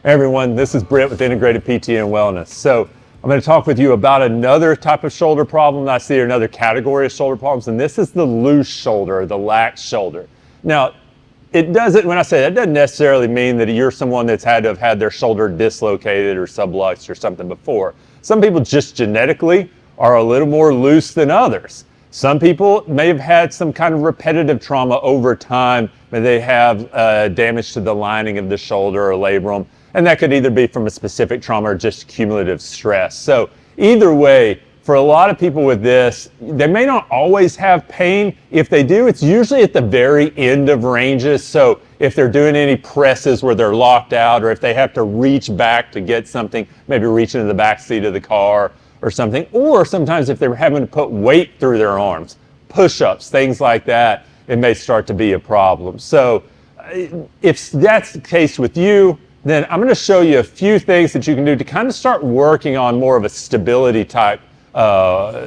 Hey everyone, this is Brent with Integrated PT and Wellness. So I'm going to talk with you about another type of shoulder problem that I see, or another category of shoulder problems, and this is the loose shoulder, or the lax shoulder. Now, it doesn't, when I say that, doesn't necessarily mean that you're someone that's had to have had their shoulder dislocated or subluxed or something before. Some people just genetically are a little more loose than others. Some people may have had some kind of repetitive trauma over time, but they have damage to the lining of the shoulder or labrum, and that could either be from a specific trauma or just cumulative stress. So either way, for a lot of people with this, they may not always have pain. If they do, it's usually at the very end of ranges. So if they're doing any presses where they're locked out, or if they have to reach back to get something, maybe reach into the back seat of the car or something, or sometimes if they're having to put weight through their arms, push-ups, things like that, it may start to be a problem. So if that's the case with you, then I'm going to show you a few things that you can do to kind of start working on more of a stability type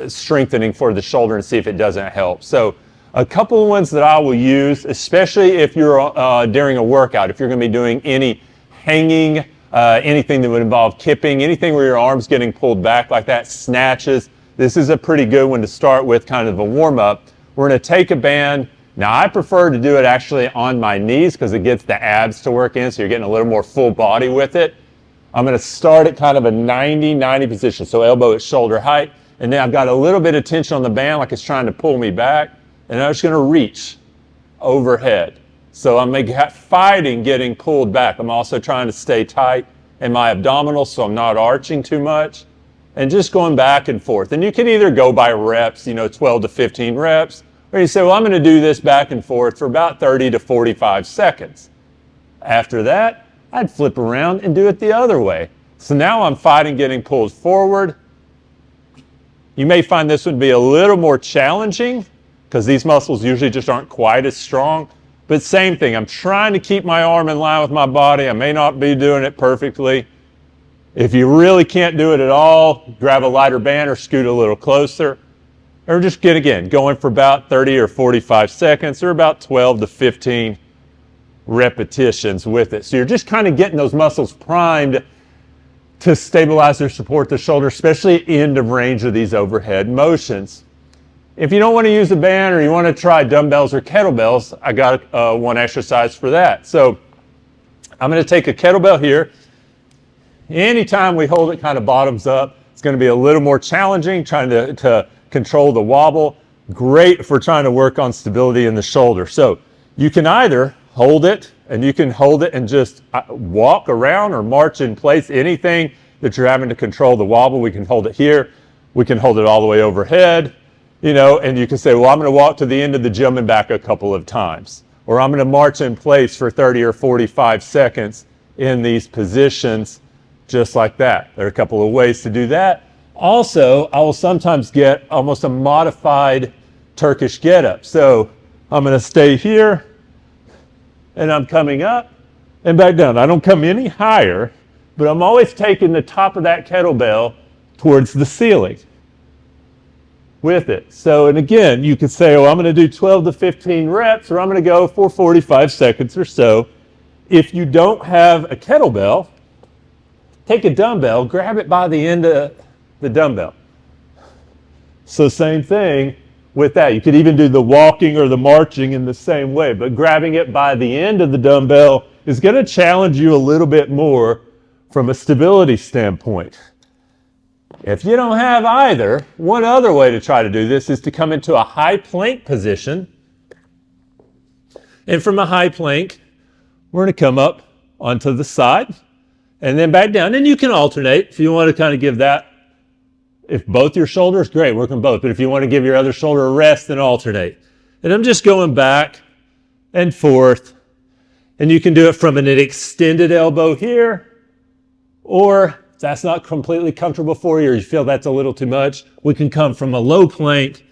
strengthening for the shoulder and see if it doesn't help. So a couple of ones that I will use, especially if you're during a workout, if you're going to be doing any hanging, anything that would involve kipping, anything where your arm's getting pulled back like that, snatches. This is a pretty good one to start with, kind of a warm-up. We're going to take a band. Now, I prefer to do it actually on my knees because it gets the abs to work in, so you're getting a little more full body with it. I'm going to start at kind of a 90-90 position, so elbow at shoulder height, and then I've got a little bit of tension on the band like it's trying to pull me back, and I'm just going to reach overhead. So I'm fighting getting pulled back. I'm also trying to stay tight in my abdominals so I'm not arching too much, and just going back and forth. And you can either go by reps, 12 to 15 reps, or you say, well, I'm going to do this back and forth for about 30 to 45 seconds. After that, I'd flip around and do it the other way. So now I'm fighting getting pulled forward. You may find this would be a little more challenging because these muscles usually just aren't quite as strong. But same thing, I'm trying to keep my arm in line with my body. I may not be doing it perfectly. If you really can't do it at all, grab a lighter band or scoot a little closer. Or just going for about 30 or 45 seconds or about 12 to 15 repetitions with it. So you're just kind of getting those muscles primed to stabilize or support the shoulder, especially at end of range of these overhead motions. If you don't want to use a band or you want to try dumbbells or kettlebells, I got one exercise for that. So I'm going to take a kettlebell here. Anytime we hold it kind of bottoms up, it's going to be a little more challenging trying to control the wobble. Great if we're trying to work on stability in the shoulder. So you can either hold it, and you can hold it and just walk around or march in place. Anything that you're having to control the wobble, we can hold it here. We can hold it all the way overhead, and you can say, well, I'm going to walk to the end of the gym and back a couple of times. Or I'm going to march in place for 30 or 45 seconds in these positions, just like that. There are a couple of ways to do that. Also, I will sometimes get almost a modified Turkish getup. So I'm going to stay here, and I'm coming up and back down. I don't come any higher, but I'm always taking the top of that kettlebell towards the ceiling with it. So, and again, you could say, oh, I'm going to do 12 to 15 reps, or I'm going to go for 45 seconds or so. If you don't have a kettlebell, take a dumbbell, grab it by the end of the dumbbell. So same thing with that. You could even do the walking or the marching in the same way, but grabbing it by the end of the dumbbell is going to challenge you a little bit more from a stability standpoint. If you don't have either, one other way to try to do this is to come into a high plank position. And from a high plank, we're going to come up onto the side and then back down. And you can alternate if you want to kind of give that. If both your shoulders, great, work on both. But if you want to give your other shoulder a rest, then alternate. And I'm just going back and forth. And you can do it from an extended elbow here, or if that's not completely comfortable for you, or you feel that's a little too much, we can come from a low plank,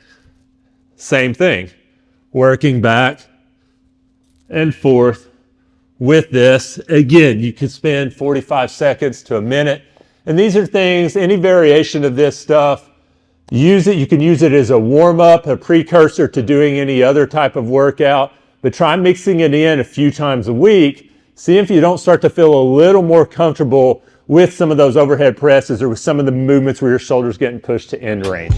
same thing, working back and forth with this. Again, you can spend 45 seconds to a minute. And these are things, any variation of this stuff, use it. You can use it as a warm-up, a precursor to doing any other type of workout, but try mixing it in a few times a week See if you don't start to feel a little more comfortable with some of those overhead presses or with some of the movements where your shoulder's getting pushed to end range.